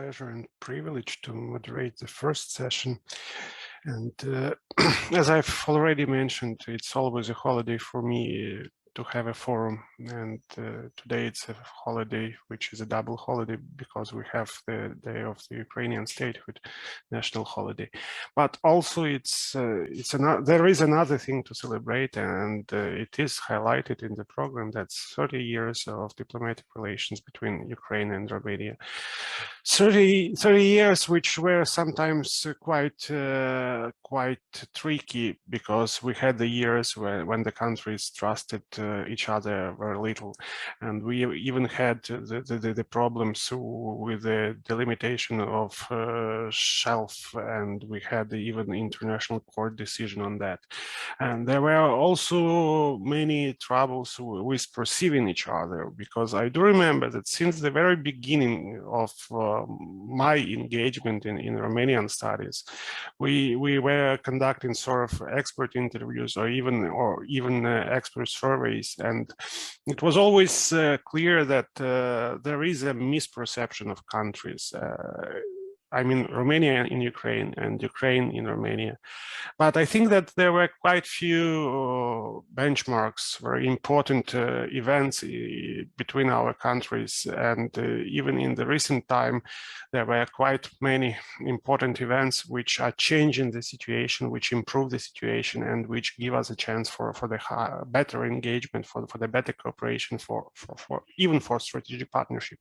pleasure and privilege to moderate the first session. And as I've already mentioned, it's always a holiday for me to have a forum, and today it's a holiday which is a double holiday because we have the day of the Ukrainian statehood, national holiday. But also there is another thing to celebrate, and it is highlighted in the program. That's 30 years of diplomatic relations between Ukraine and Romania. 30 years which were sometimes quite tricky, because we had the years when the countries trusted each other very little, and we even had the problems with the delimitation of shelf, and we had even international court decision on that. And there were also many troubles with perceiving each other, because I do remember that since the very beginning of my engagement in Romanian studies, we were conducting sort of expert interviews or even expert surveys, and it was always clear that there is a misperception of countries. I mean, Romania in Ukraine and Ukraine in Romania. But I think that there were quite few benchmarks, very important events between our countries. And even in the recent time, there were quite many important events which are changing the situation, which improve the situation, and which give us a chance for the better engagement, for the better cooperation, even for strategic partnership.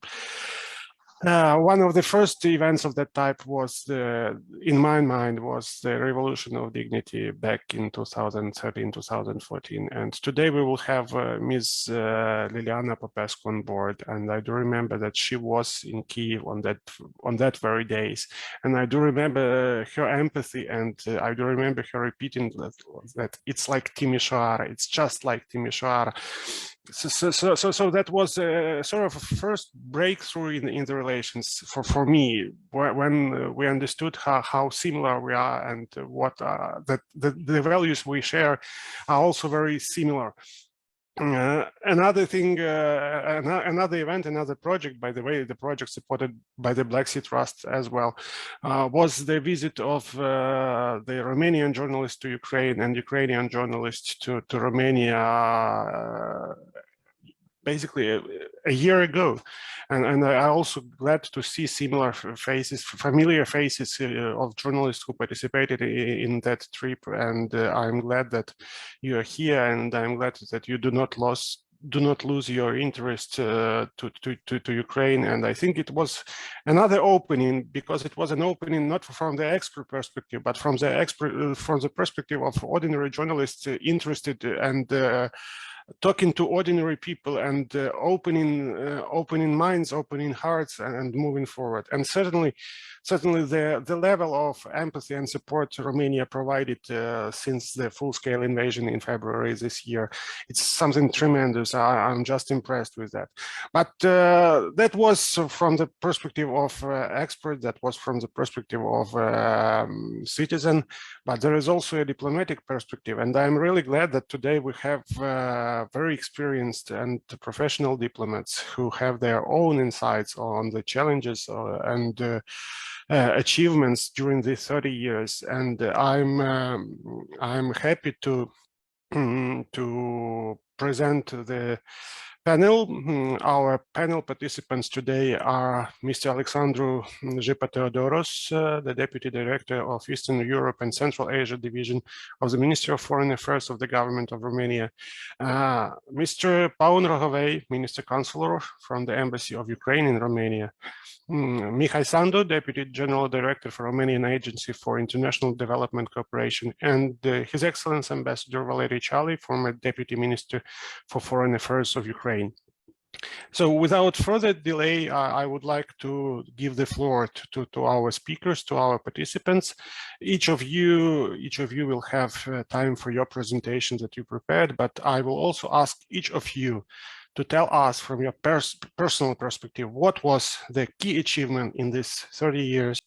One of the first events of that type was, in my mind, was the Revolution of Dignity back in 2013, 2014. And today we will have Ms. Liliana Popescu on board. And I do remember that she was in Kyiv on that very days. And I do remember her empathy, and I do remember her repeating that it's like Timișoara, it's just like Timișoara. So that was a sort of a first breakthrough in the relations for me, when we understood how similar we are, and what that the values we share are also very similar. Another thing, another event, another project, by the way, the project supported by the Black Sea Trust as well, was the visit of the Romanian journalists to Ukraine and Ukrainian journalists to Romania basically a year ago. And I also glad to see similar faces, familiar faces of journalists who participated in that trip. And I'm glad that you are here, and I'm glad that you do not lose your interest to Ukraine. And I think it was another opening, because it was an opening not from the expert perspective, but from the perspective of ordinary journalists interested and talking to ordinary people, and opening minds, opening hearts, and moving forward. And certainly the level of empathy and support Romania provided since the full-scale invasion in February this year, it's something tremendous. I'm just impressed with that. But that was from the perspective of expert, that was from the perspective of citizen, but there is also a diplomatic perspective. And I'm really glad that today we have very experienced and professional diplomats who have their own insights on the challenges and achievements during the 30 years. And I'm happy to present the panel. Our panel participants today are Mr. Alexandru Jipa-Theodoros, the Deputy Director of Eastern Europe and Central Asia Division of the Ministry of Foreign Affairs of the Government of Romania, Mr. Paul Rohovei, Minister Consular from the Embassy of Ukraine in Romania, Mihai Sandu, Deputy General Director for Romanian Agency for International Development Cooperation, and His Excellency Ambassador Valery Chali, former Deputy Minister for Foreign Affairs of Ukraine. So without further delay, I would like to give the floor to our speakers, to our participants. Each of you will have time for your presentation that you prepared, but I will also ask each of you to tell us from your personal perspective, what was the key achievement in this 30 years,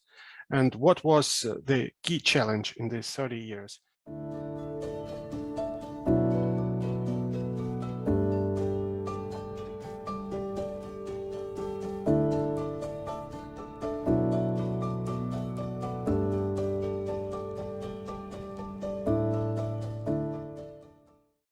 and what was the key challenge in these 30 years.